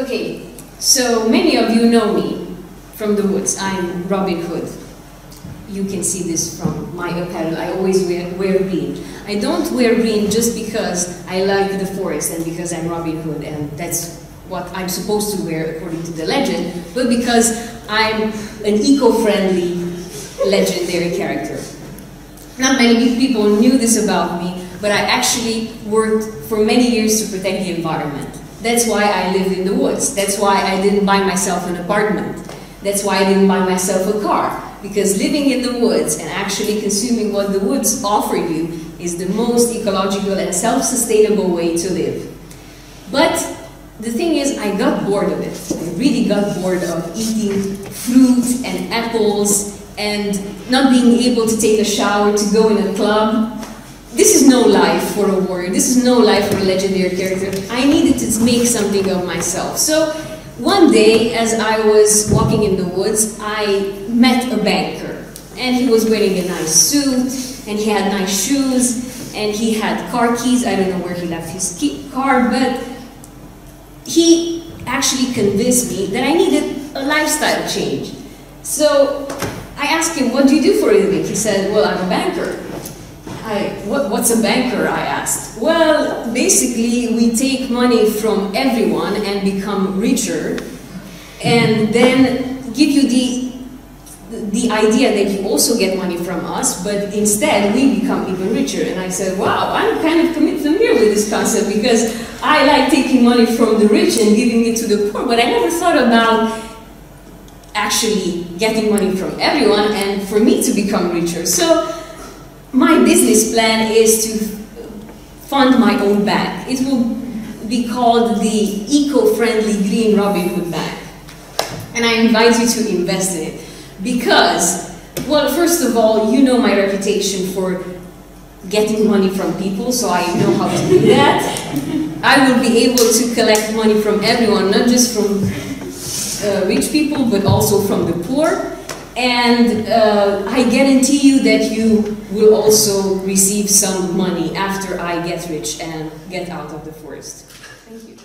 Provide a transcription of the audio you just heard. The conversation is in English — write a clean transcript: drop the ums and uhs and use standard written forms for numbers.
Okay, so many of you know me from the woods. I'm Robin Hood. You can see this from my apparel. I always wear green. I don't wear green just because I like the forest and because I'm Robin Hood and that's what I'm supposed to wear according to the legend, but because I'm an eco-friendly legendary character. Not many people knew this about me, but I actually worked for many years to protect the environment. That's why I lived in the woods. That's why I didn't buy myself an apartment. That's why I didn't buy myself a car. Because living in the woods and actually consuming what the woods offer you is the most ecological and self-sustainable way to live. But the thing is, I got bored of it. I really got bored of eating fruit and apples and not being able to take a shower to go in a club. This is no life for a warrior. This is no life for a legendary character. I needed to make something of myself. So one day, as I was walking in the woods, I met a banker. And he was wearing a nice suit, and he had nice shoes, and he had car keys. I don't know where he left his car, but he actually convinced me that I needed a lifestyle change. So I asked him, what do you do for a living? He said, well, I'm a banker. What's a banker? I asked. Well, basically, we take money from everyone and become richer, and then give you the idea that you also get money from us, but instead we become even richer. And I said, wow, I'm kind of familiar with this concept because I like taking money from the rich and giving it to the poor, but I never thought about actually getting money from everyone and for me to become richer. So my business plan is to fund my own bank. It will be called the Eco-Friendly Green Robin Hood Bank. And I invite you to invest in it because, well, first of all, you know my reputation for getting money from people, so I know how to do that. I will be able to collect money from everyone, not just from rich people, but also from the poor. And I guarantee you that you will also receive some money after I get rich and get out of the forest. Thank you.